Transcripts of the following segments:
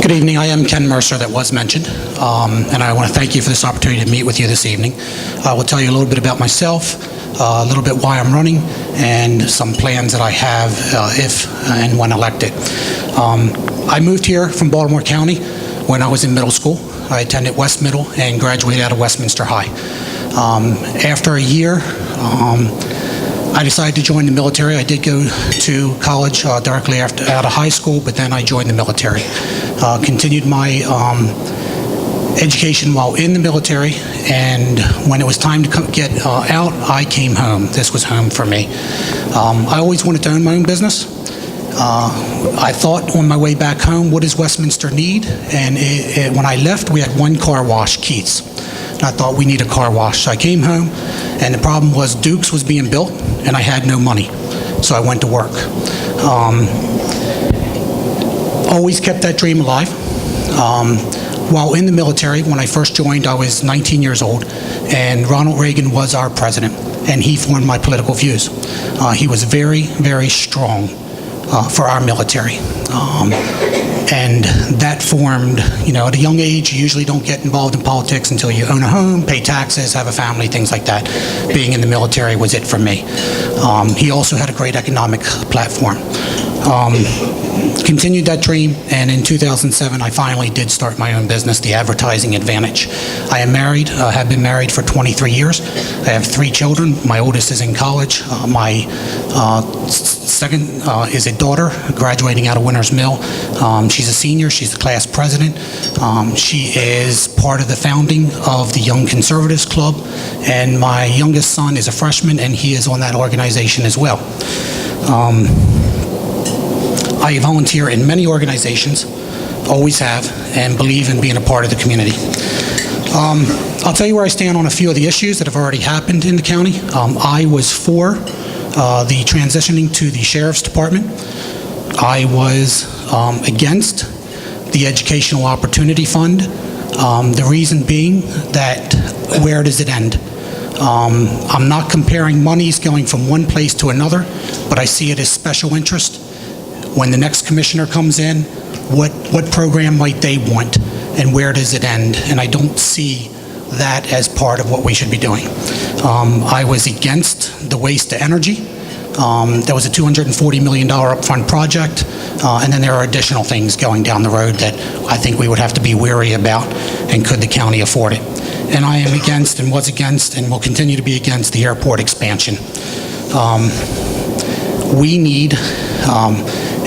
Good evening. I am Ken Mercer, that was mentioned, and I want to thank you for this opportunity to meet with you this evening. I will tell you a little bit about myself, a little bit why I'm running, and some plans that I have if and when elected. I moved here from Baltimore County when I was in middle school. I attended West Middle and graduated out of Westminster High. After a year, I decided to join the military. I did go to college directly out of high school, but then I joined the military. Continued my education while in the military, and when it was time to get out, I came home. This was home for me. I always wanted to own my own business. I thought on my way back home, what does Westminster need? And when I left, we had one car wash, Keith's. And I thought we need a car wash. So I came home, and the problem was Duke's was being built, and I had no money. So I went to work. Always kept that dream alive. While in the military, when I first joined, I was 19 years old, and Ronald Reagan was our president, and he formed my political views. He was very, very strong for our military. And that formed, at a young age, you usually don't get involved in politics until you own a home, pay taxes, have a family, things like that. Being in the military was it for me. He also had a great economic platform. Continued that dream, and in 2007, I finally did start my own business, The Advertising Advantage. I am married, have been married for 23 years. I have 3 children. My oldest is in college. My second is a daughter graduating out of Winters Mill. She's a senior. She's the class president. She is part of the founding of the Young Conservatives Club, and my youngest son is a freshman, and he is on that organization as well. I volunteer in many organizations, always have, and believe in being a part of the community. I'll tell you where I stand on a few of the issues that have already happened in the county. I was for the transitioning to the Sheriff's Department. I was against the Educational Opportunity Fund. The reason being that where does it end? I'm not comparing monies going from one place to another, but I see it as special interest. When the next commissioner comes in, what program might they want, and where does it end? And I don't see that as part of what we should be doing. I was against the waste to energy. There was a $240 million upfront project, and then there are additional things going down the road that I think we would have to be wary about, and could the county afford it? And I am against, and was against, and will continue to be against the airport expansion. We need,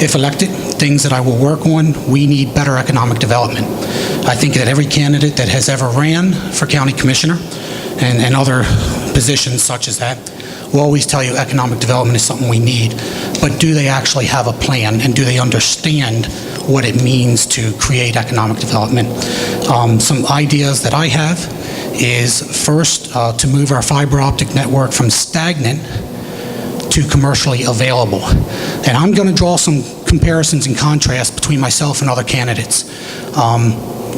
if elected, things that I will work on. We need better economic development. I think that every candidate that has ever ran for county commissioner and other positions such as that will always tell you economic development is something we need, but do they actually have a plan, and do they understand what it means to create economic development? Some ideas that I have is first to move our fiber optic network from stagnant to commercially available. And I'm going to draw some comparisons and contrasts between myself and other candidates.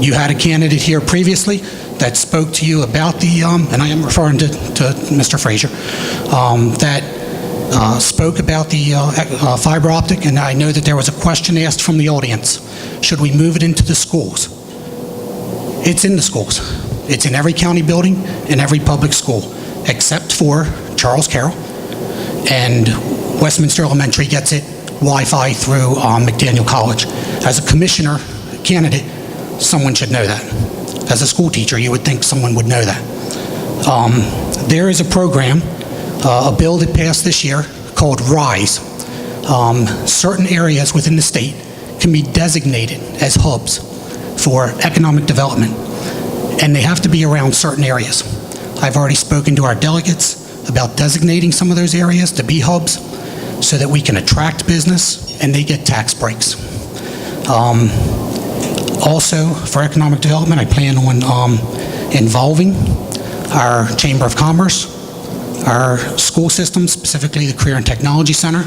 You had a candidate here previously that spoke to you about the, and I am referring to Mr. Frazier, that spoke about the fiber optic, and I know that there was a question asked from the audience. Should we move it into the schools? It's in the schools. It's in every county building, in every public school, except for Charles Carroll, and Westminster Elementary gets it Wi-Fi through McDaniel College. As a commissioner candidate, someone should know that. As a school teacher, you would think someone would know that. There is a program, a bill that passed this year called RISE. Certain areas within the state can be designated as hubs for economic development, and they have to be around certain areas. I've already spoken to our delegates about designating some of those areas to be hubs so that we can attract business and they get tax breaks. Also, for economic development, I plan on involving our Chamber of Commerce, our school system, specifically the Career and Technology Center,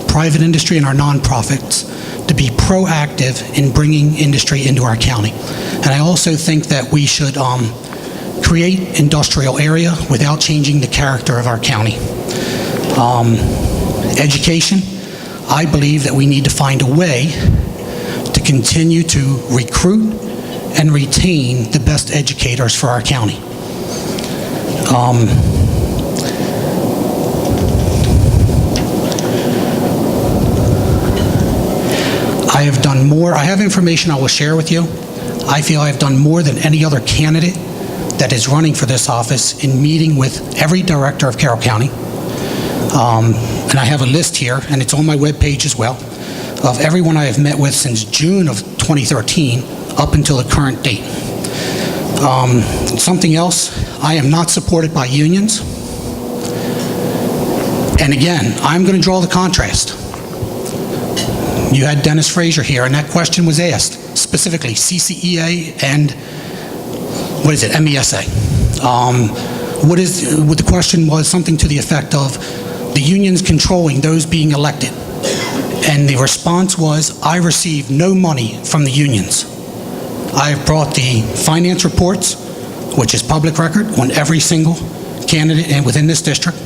private industry, and our nonprofits to be proactive in bringing industry into our county. And I also think that we should create industrial area without changing the character of our county. Education, I believe that we need to find a way to to continue to recruit and retain the best educators for our county. I have done more. I have information I will share with you. I feel I've done more than any other candidate that is running for this office in meeting with every director of Carroll County. And I have a list here, and it's on my webpage as well, of everyone I have met with since June of 2013 up until the current date. Something else, I am not supported by unions. And again, I'm going to draw the contrast. You had Dennis Frazier here, and that question was asked, specifically CCEA and, what is it, MESA. The question was something to the effect of the unions controlling those being elected. And the response was, I receive no money from the unions. I've brought the finance reports, which is public record, on every single candidate and within this district,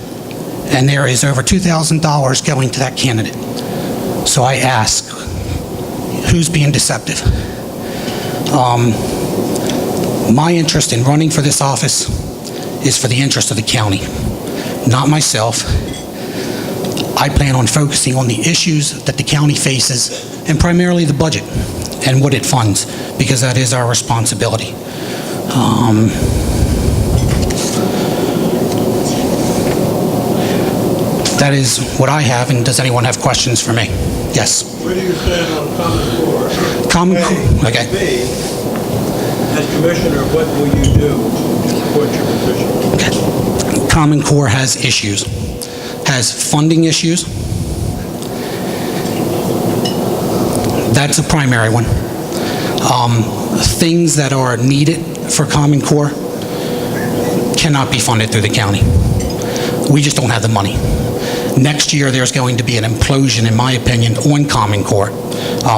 and there is over $2,000 going to that candidate. So I ask, who's being deceptive? My interest in running for this office is for the interest of the county, not myself. I plan on focusing on the issues that the county faces, and primarily the budget and what it funds, because that is our responsibility. That is what I have, and does anyone have questions for me? Yes? Where do you stand on Common Core? Common Core, okay. As commissioner, what will you do to support your position? Okay. Common Core has issues, has funding issues. That's a primary one. Things that are needed for Common Core cannot be funded through the county. We just don't have the money. Next year, there's going to be an implosion, in my opinion, on Common Core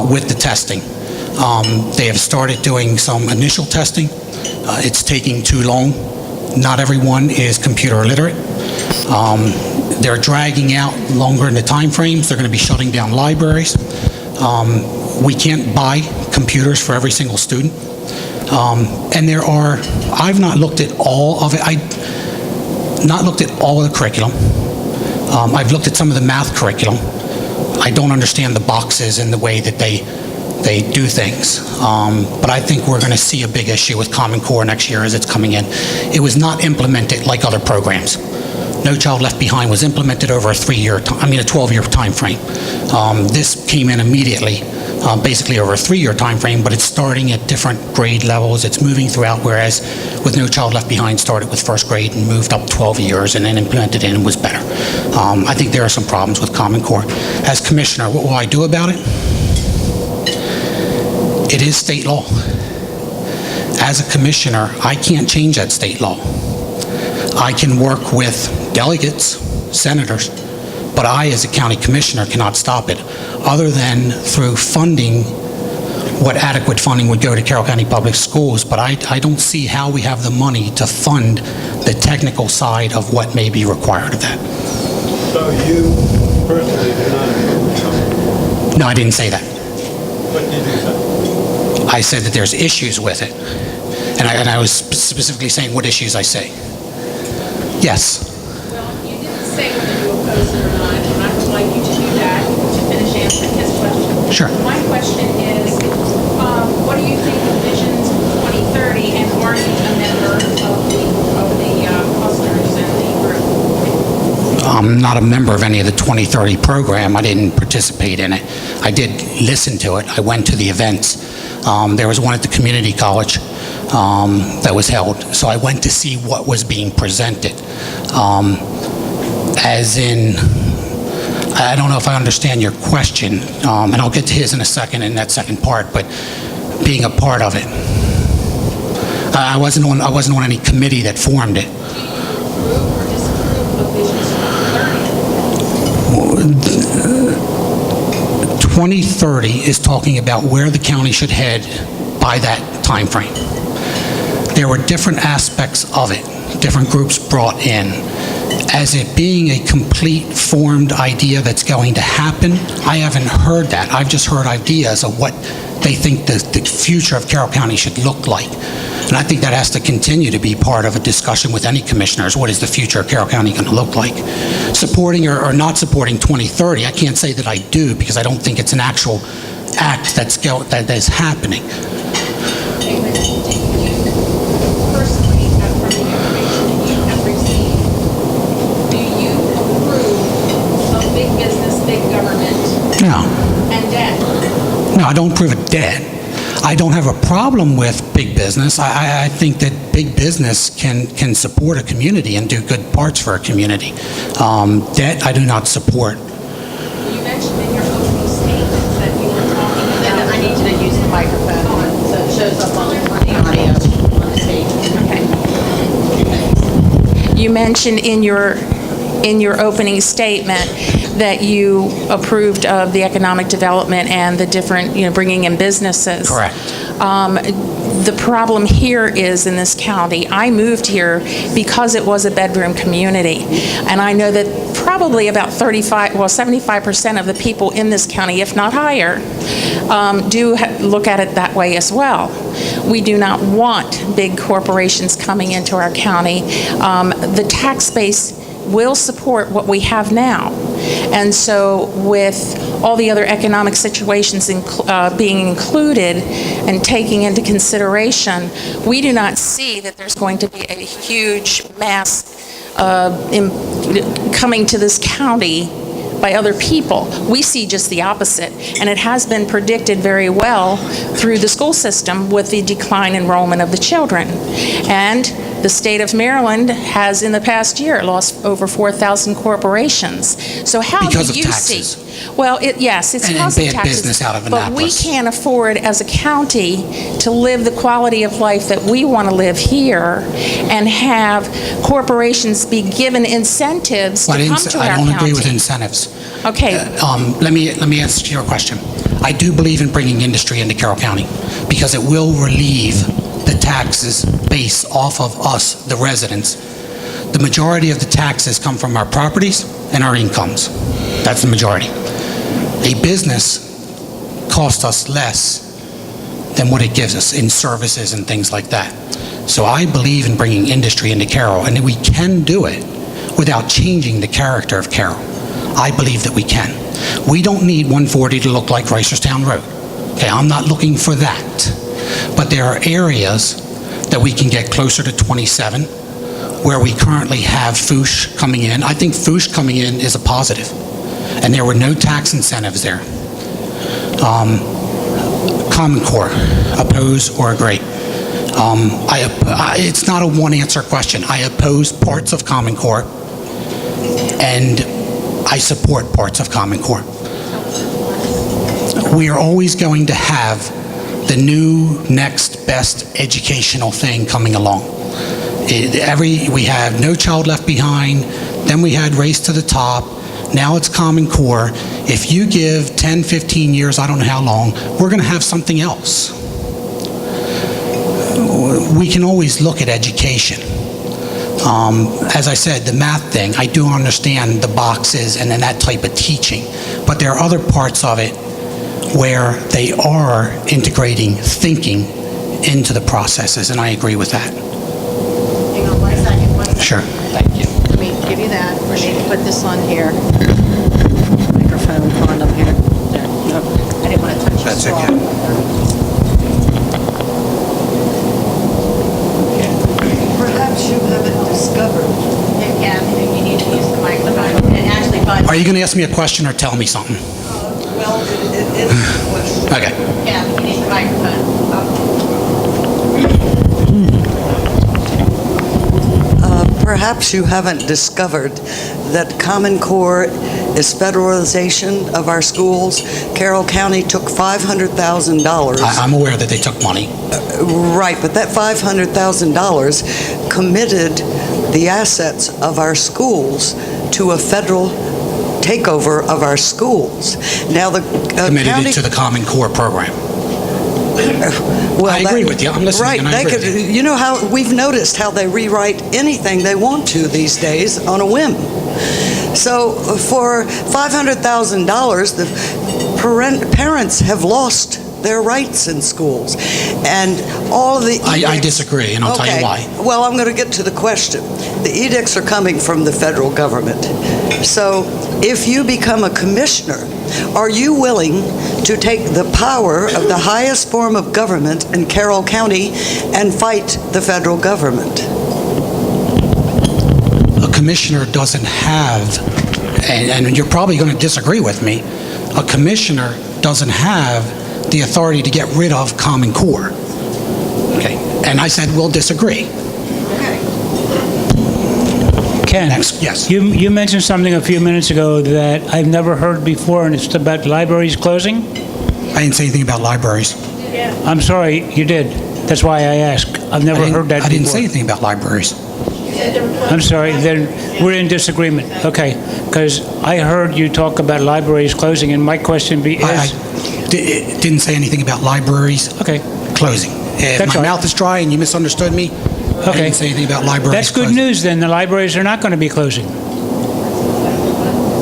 with the testing. They have started doing some initial testing. It's taking too long. Not everyone is computer illiterate. They're dragging out longer in the time frames. They're going to be shutting down libraries. We can't buy computers for every single student. And there are, I've not looked at all of it. I've not looked at all of the curriculum. I've looked at some of the math curriculum. I don't understand the boxes and the way that they do things. But I think we're going to see a big issue with Common Core next year as it's coming in. It was not implemented like other programs. No Child Left Behind was implemented over a 12-year time frame. This came in immediately, basically over a 3-year time frame, but it's starting at different grade levels. It's moving throughout, whereas with No Child Left Behind started with first grade and moved up 12 years and then implemented it and was better. I think there are some problems with Common Core. As commissioner, what will I do about it? It is state law. As a commissioner, I can't change that state law. I can work with delegates, senators, but I, as a county commissioner, cannot stop it, other than through funding what adequate funding would go to Carroll County Public Schools, but I don't see how we have the money to fund the technical side of what may be required of that. So you personally do not approve of it? No, I didn't say that. What did you say? I said that there's issues with it, and I was specifically saying what issues I say. Yes. Well, you didn't say whether you oppose it or not, and I would like you to do that to finish answering his question. Sure. My question is, what do you think of Visions 2030, and are you a member of the clusters and the group? I'm not a member of any of the 2030 program. I didn't participate in it. I did listen to it. I went to the events. There was one at the community college that was held. So I went to see what was being presented. As in, I don't know if I understand your question, and I'll get to his in a second, in that second part, but being a part of it. I wasn't on any committee that formed it. Do you approve or disapprove of Visions 2030 is talking about where the county should head by that time frame. There were different aspects of it, different groups brought in. As it being a complete formed idea that's going to happen, I haven't heard that. I've just heard ideas of what they think the future of Carroll County should look like. And I think that has to continue to be part of a discussion with any commissioners. What is the future of Carroll County going to look like? Supporting or not supporting 2030, I can't say that I do, because I don't think it's an actual act that is happening. David, do you personally, from the information that you have received, do you approve of big business, big government, No. and debt? No, I don't approve of debt. I don't have a problem with big business. I think that big business can support a community and do good parts for a community. Debt, I do not support. You mentioned in your opening statement that you were talking about... I need you to use the microphone so it shows up on the audio on the stage. Okay. You mentioned in your opening statement that you approved of the economic development and the different, bringing in businesses. Correct. The problem here is in this county, I moved here because it was a bedroom community. And I know that probably about 75% of the people in this county, if not higher, do look at it that way as well. We do not want big corporations coming into our county. The tax base will support what we have now. And so with all the other economic situations being included and taking into consideration, we do not see that there's going to be a huge mass coming to this county by other people. We see just the opposite, and it has been predicted very well through the school system with the decline enrollment of the children. And the state of Maryland has, in the past year, lost over 4,000 corporations. So how Because do of you taxes. see? Well, yes, it's And because of bad taxes. business out of But we Annapolis. can't afford, as a county, to live the quality of life that we want to live here and have corporations be given incentives to come to our I county. don't agree with incentives. Okay, Let me answer your question. I do believe in bringing industry into Carroll County because it will relieve the taxes base off of us, the residents. The majority of the taxes come from our properties and our incomes. That's the majority. A business costs us less than what it gives us in services and things like that. So I believe in bringing industry into Carroll, and we can do it without changing the character of Carroll. I believe that we can. We don't need 140 to look like Reisterstown Road. Okay, I'm not looking for that. But there are areas that we can get closer to 27 where we currently have FOOSH coming in. I think FOOSH coming in is a positive. And there were no tax incentives there. Common Core, oppose or agree? It's not a one-answer question. I oppose parts of Common Core, and I support parts of Common Core. We are always going to have the new next best educational thing coming along. We have No Child Left Behind, then we had Race to the Top, now it's Common Core. If you give 10, 15 years, I don't know how long, we're going to have something else. We can always look at education. As I said, the math thing, I do understand the boxes and then that type of teaching, but there are other parts of it where they are integrating thinking into the processes, and I agree with that. Hang on 1 second, 1 second. Sure. Thank you. Let me give you that. We need to put this on here. Microphone on up here. There. Nope. I didn't want to touch your That's straw. Perhaps you haven't discovered. Yeah, you need to use the microphone. And actually, Are you going to ask me a question or tell me something? Well, it is a question. Okay. yeah, you need the microphone. Perhaps you haven't discovered that Common Core is federalization of our schools. Carroll County took $500,000. I'm aware that they took money. Right, but that $500,000 committed the assets of our schools to a federal takeover of our schools. Now the Committed county... it to the Common Core program. Well, I agree with you. I'm listening, Right, and I they agree could. with you. You know how we've noticed how they rewrite anything they want to these days on a whim. So for $500,000, the parents have lost their rights in schools. And all of the I edicts- disagree, and I'll tell you Okay. why. Well, I'm going to get to the question. The edicts are coming from the federal government. So if you become a commissioner, are you willing to take the power of the highest form of government in Carroll County and fight the federal government? A commissioner doesn't have, and you're probably going to disagree with me, a commissioner doesn't have the authority to get rid of Common Core. Okay, and I said we'll disagree. Ken, Next, yes. you mentioned something a few minutes ago that I've never heard before, and it's about libraries closing? I didn't say anything about libraries. I'm sorry, you did. That's why I asked. I've never heard that before. I didn't say anything about libraries. I'm sorry, then we're in disagreement. Okay, because I heard you talk about libraries closing, and my question I is... didn't say anything about libraries Okay, closing. That's My all right. mouth is dry and you misunderstood me. I Okay. didn't say anything about libraries that's good closing. news then. The libraries are not going to be closing.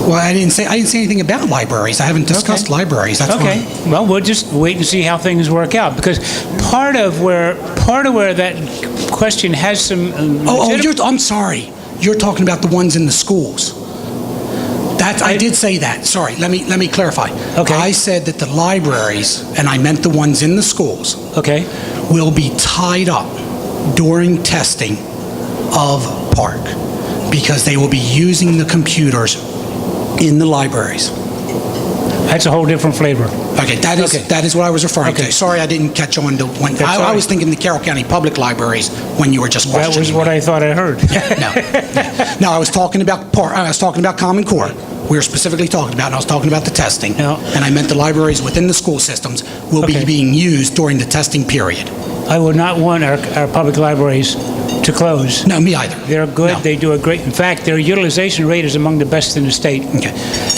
Well, I didn't say anything about libraries. I haven't discussed libraries. That's Okay, why. well, we'll just wait and see how things work out, because part of where that question has some I'm sorry. You're talking about the ones in the schools. I did say that. Sorry. Let me clarify. Okay. I said that the libraries, and I meant the ones in the schools, Okay, will be tied up during testing of Park because they will be using the computers in the libraries. that's a whole different flavor. Okay, that is what I was referring Okay. to. Sorry, I didn't catch on to when That's all I right. was thinking the Carroll County Public Libraries when you were just That questioning. was what I thought I heard. No, I was talking about Common Core. We were specifically talking about, and I was talking about the testing. No. And I meant the libraries within the school systems will be Okay. being used during the testing period. I would not want our public libraries to close. No, me either. They're good, No. they do a great, in fact, their utilization rate is among the best in the state. Okay.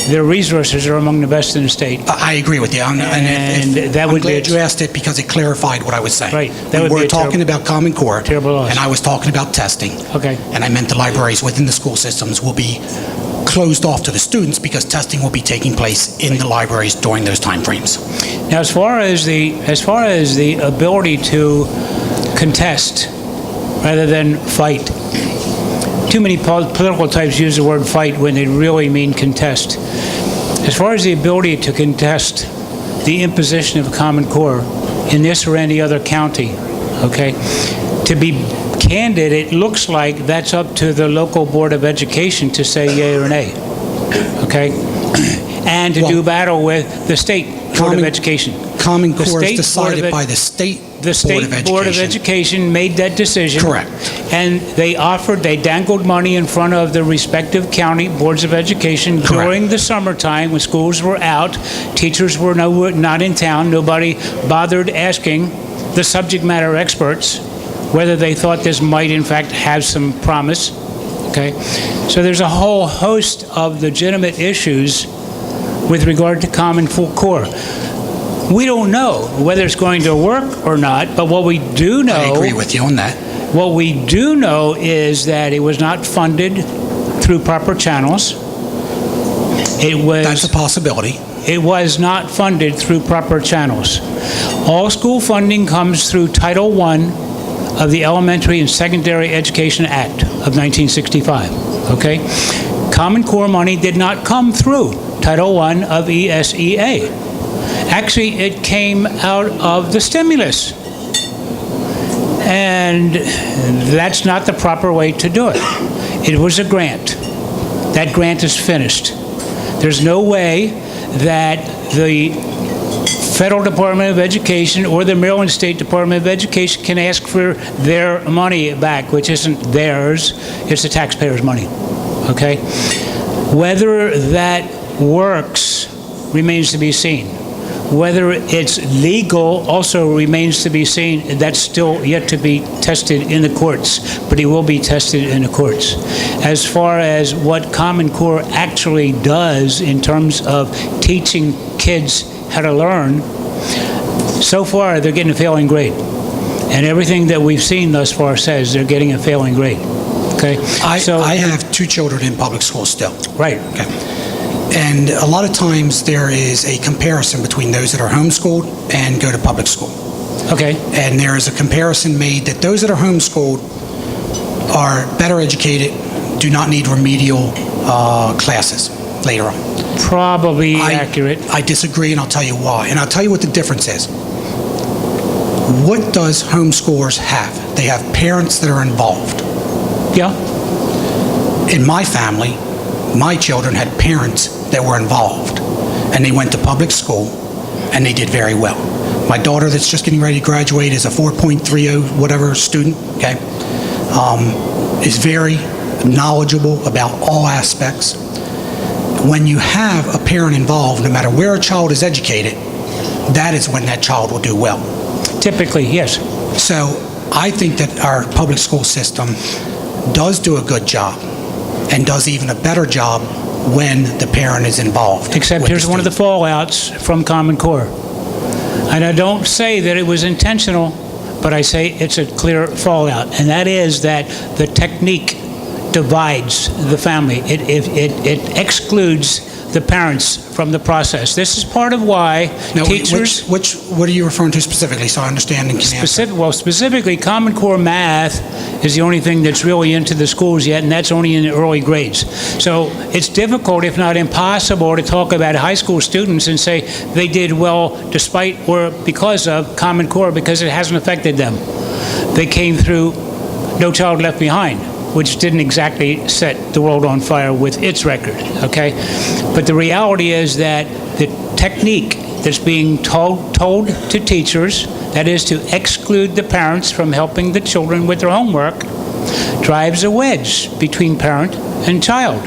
Their resources are among the best in the state. I agree with you. And that would I'm be glad you asked it because it clarified what I was saying. Right. That would We be were a talking about Common Core. terrible loss. And I was talking about testing. Okay, And I meant the libraries within the school systems will be closed off to the students because testing will be taking place in the libraries during those timeframes. now as far as the ability to contest rather than fight, too many political types use the word fight when they really mean contest. As far as the ability to contest the imposition of Common Core in this or any other county, okay, to be candid, it looks like that's up to the local Board of Education to say yea or nay, okay? And to do battle with the state Board of Education. Common The Core is state Board of decided Ed- by the State The State Board of Education made that decision. Correct. And they dangled money in front of the respective county boards of education Correct. during the summertime when schools were out, teachers were not in town, nobody bothered asking the subject matter experts whether they thought this might in fact have some promise, okay? So there's a whole host of legitimate issues with regard to Common Core. We don't know whether it's going to work or not, but what we do know... I agree with you on that. What we do know is that it was not funded through proper channels. That's a possibility. It was not funded through proper channels. All school funding comes through Title I of the Elementary and Secondary Education Act of 1965, okay? Common Core money did not come through Title I of ESEA. Actually, it came out of the stimulus. And that's not the proper way to do it. It was a grant. That grant is finished. There's no way that the Federal Department of Education or the Maryland State Department of Education can ask for their money back, which isn't theirs, it's the taxpayers' money, okay? Whether that works remains to be seen. Whether it's legal also remains to be seen. That's still yet to be tested in the courts, but it will be tested in the courts. As far as what Common Core actually does in terms of teaching kids how to learn, so far they're getting a failing grade. And everything that we've seen thus far says they're getting a failing grade. Okay? I have 2 children in public school still. Right. Okay. And a lot of times there is a comparison between those that are homeschooled and go to public school. Okay. And there is a comparison made that those that are homeschooled are better educated, do not need remedial classes later on. Probably accurate. I disagree, and I'll tell you why. And I'll tell you what the difference is. What does homeschoolers have? They have parents that are involved. Yeah. In my family, my children had parents that were involved, and they went to public school, and they did very well. My daughter that's just getting ready to graduate is a 4.30 whatever student, okay, is very knowledgeable about all aspects. When you have a parent involved, no matter where a child is educated, that is when that child will do well. Typically, yes. So I think that our public school system does do a good job and does even a better job when the parent is involved. Except with here's one of the fallouts from Common Core. And I don't say that it was intentional, but I say it's a clear fallout. And that is that the technique divides the family. It excludes the parents from the process. This is part of why Now, teachers... what are you referring to specifically, so I understand and can answer? Specifically, Common Core math is the only thing that's really into the schools yet, and that's only in the early grades. So it's difficult, if not impossible, to talk about high school students and say they did well despite or because of Common Core, because it hasn't affected them. They came through No Child Left Behind, which didn't exactly set the world on fire with its record, okay? But the reality is that the technique that's being told to teachers, that is to exclude the parents from helping the children with their homework, drives a wedge between parent and child.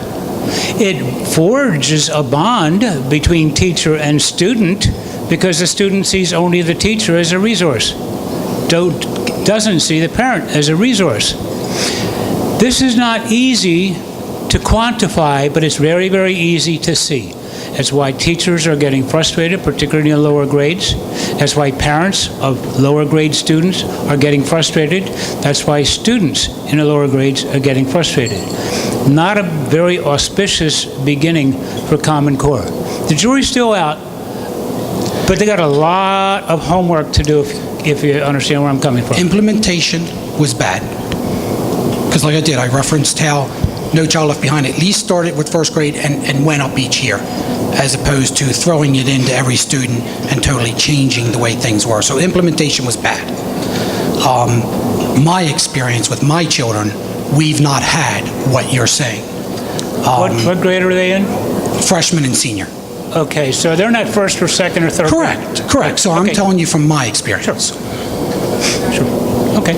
It forges a bond between teacher and student because the student sees only the teacher as a resource, doesn't see the parent as a resource. This is not easy to quantify, but it's very, very easy to see. That's why teachers are getting frustrated, particularly in lower grades. That's why parents of lower grade students are getting frustrated. That's why students in the lower grades are getting frustrated. Not a very auspicious beginning for Common Core. The jury's still out, but they got a lot of homework to do, if you understand where I'm coming from. Implementation was bad. Because like I did, I referenced how No Child Left Behind at least started with first grade and went up each year, as opposed to throwing it into every student and totally changing the way things were. So implementation was bad. My experience with my children, we've not had what you're saying. What grade are they in? Freshman and senior. Okay, so they're not first or second or third grade? Correct. So I'm Okay. telling you from my experience. Sure. Okay.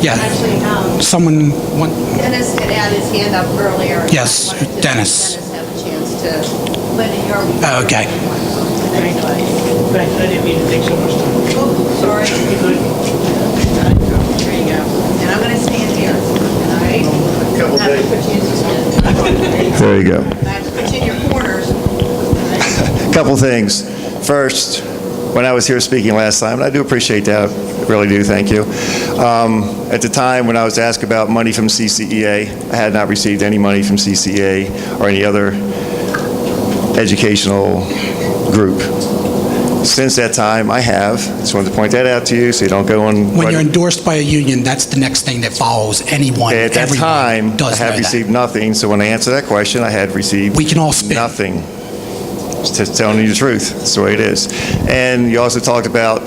Yeah. Actually, Someone want? Dennis had had his hand up earlier. Yes, Wanted to Dennis. let Dennis have a chance to put in your... Okay. Thanks, I didn't mean to take so much time. Oh, sorry. There you go. And I'm going to stand here, all right? There you go. I have to put you in your corners. Couple things. First, when I was here speaking last time, and I do appreciate that, really do, thank you. At the time when I was asked about money from CCEA, I had not received any money from CCEA or any other educational group. Since that time, I have. Just wanted to point that out to you so you don't go on... When you're endorsed by a union, that's the next thing that follows anyone. At that Everyone time, I does had know that. received nothing, so when I answered that question, I had received We can all spin. nothing. Just telling you the truth. That's the way it is. And you also talked about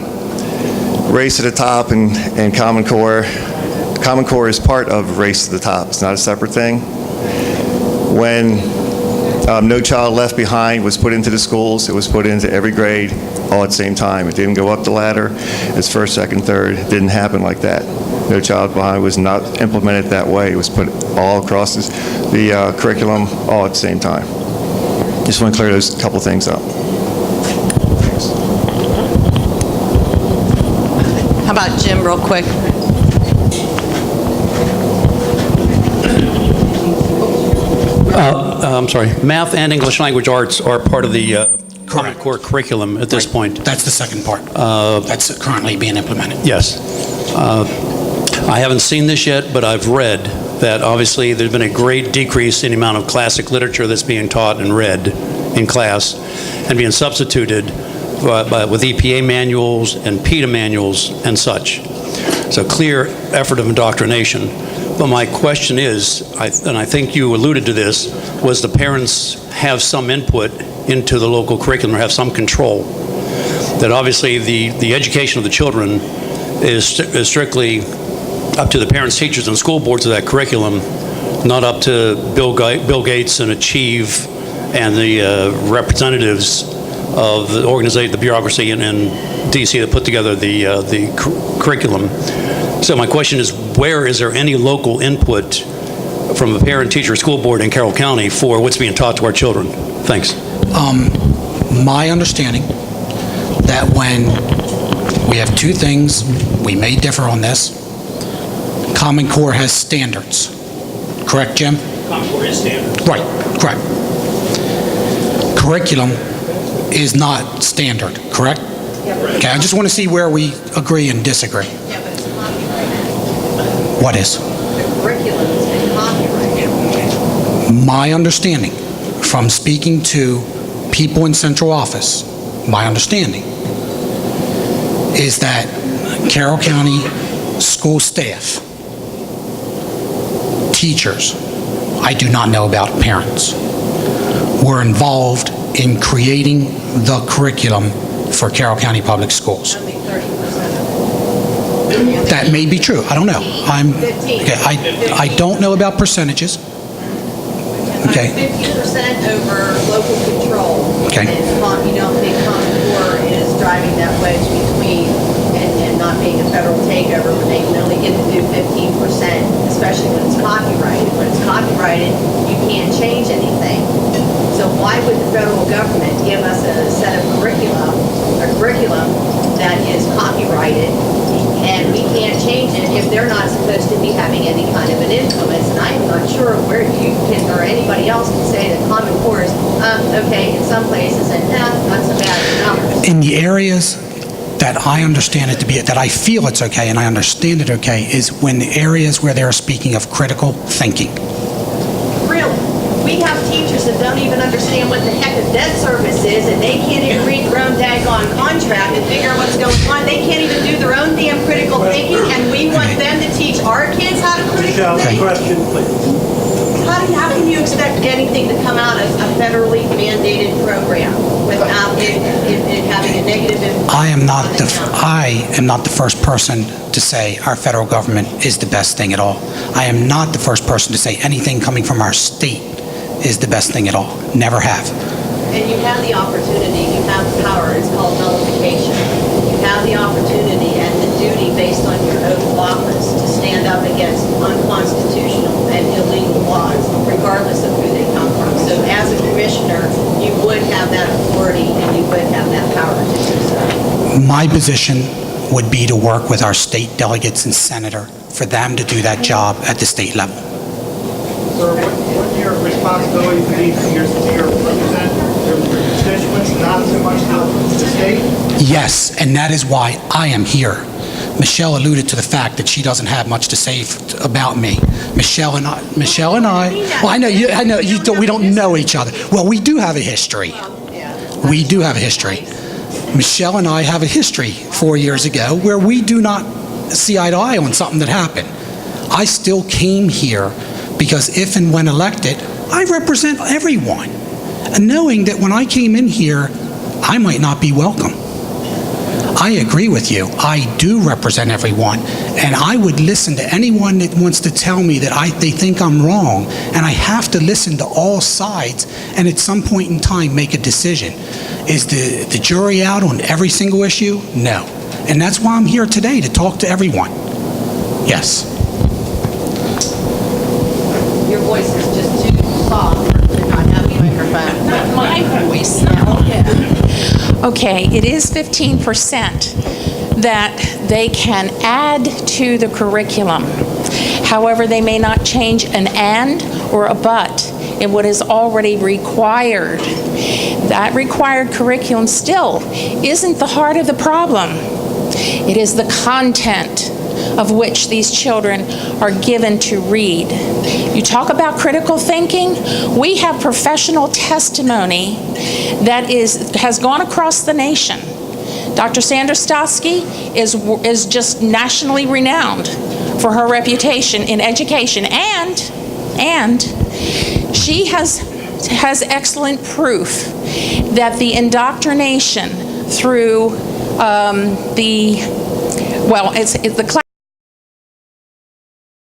Race to the Top and Common Core. Common Core is part of Race to the Top. It's not a separate thing. When No Child Left Behind was put into the schools, it was put into every grade all at the same time. It didn't go up the ladder. It's first, second, third. It didn't happen like that. No Child Behind was not implemented that way. It was put all across the curriculum all at the same time. Just want to clear those couple things up. How about Jim, real quick? I'm sorry, math and English language arts are part of the Common Core curriculum at this point. That's the second part. That's currently being implemented. Yes. I haven't seen this yet, but I've read that obviously there's been a great decrease in the amount of classic literature that's being taught and read in class and being substituted with EPA manuals and PETA manuals and such. It's a clear effort of indoctrination. But my question is, and I think you alluded to this, was the parents have some input into the local curriculum or have some control. That obviously the education of the children is strictly up to the parents, teachers, and school boards of that curriculum, not up to Bill Gates and Achieve and the representatives of the organization, the bureaucracy in DC that put together the curriculum. So my question is, where is there any local input from a parent, teacher, school board in Carroll County for what's being taught to our children? Thanks. My understanding that when we have two things, we may differ on this. Common Core has standards. Correct, Jim? Common Core is standard. Right, correct. Curriculum is not standard, correct? Okay, I just want to see where we agree and disagree. Yeah, but it's copyrighted. What is? The curriculum has been copyrighted. My understanding from speaking to people in central office, my understanding is that Carroll County school staff, teachers, I do not know about parents, were involved in creating the curriculum for Carroll County Public Schools. Only 30%. That may be true. I don't know. 15. Okay, I don't know about percentages. Okay. 50% over local control. Okay. And you don't think Common Core is driving that wedge between and not being a federal takeover, when they can only get to do 15%, especially when it's copyrighted. When it's copyrighted, you can't change anything. So why would the federal government give us a set of curriculum that is copyrighted and we can't change it if they're not supposed to be having any kind of an influence? And I am not sure where you can, or anybody else can say that Common Core is okay in some places and not so bad in others. In the areas that I understand it to be, that I feel it's okay and I understand it okay, is when the areas where they're speaking of critical thinking. Really? We have teachers that don't even understand what the heck a debt service is, and they can't even read their own daggone contract and figure out what's going on. They can't even do their own damn critical thinking, and we want them to teach our kids how to critical Michelle, think? question, please. How can you expect anything to come out of a federally mandated program without it having a negative impact? I am not on the economy? first person to say our federal government is the best thing at all. I am not the first person to say anything coming from our state is the best thing at all. Never have. And you have the opportunity, you have the power, it's called nullification. You have the opportunity and the duty based on your oath of office to stand up against unconstitutional and illegal laws, regardless of who they come from. So as a commissioner, you would have that authority and you would have that power to do so. My position would be to work with our state delegates and senator for them to do that job at the state level. Sir, wouldn't your responsibility be to represent your constituents, not so much the state? Yes, and that is why I am here. Michelle alluded to the fact that she doesn't have much to say about me. Michelle and I, well, I know we don't know each other. Well, we do have a history. We do have a history. Michelle and I have a history 4 years ago where we do not see eye to eye on something that happened. I still came here because if and when elected, I represent everyone. And knowing that when I came in here, I might not be welcome. I agree with you. I do represent everyone. And I would listen to anyone that wants to tell me that they think I'm wrong. And I have to listen to all sides and at some point in time make a decision. Is the jury out on every single issue? No. And that's why I'm here today, to talk to everyone. Yes. Your voice is just too soft to not have a microphone. Not my voice. Okay, it is 15% that they can add to the curriculum. However, they may not change an and or a but in what is already required. That required curriculum still isn't the heart of the problem. It is the content of which these children are given to read. You talk about critical thinking. We have professional testimony that has gone across the nation. Dr. Sandra Stosky is just nationally renowned for her reputation in education, and she has excellent proof that the indoctrination through the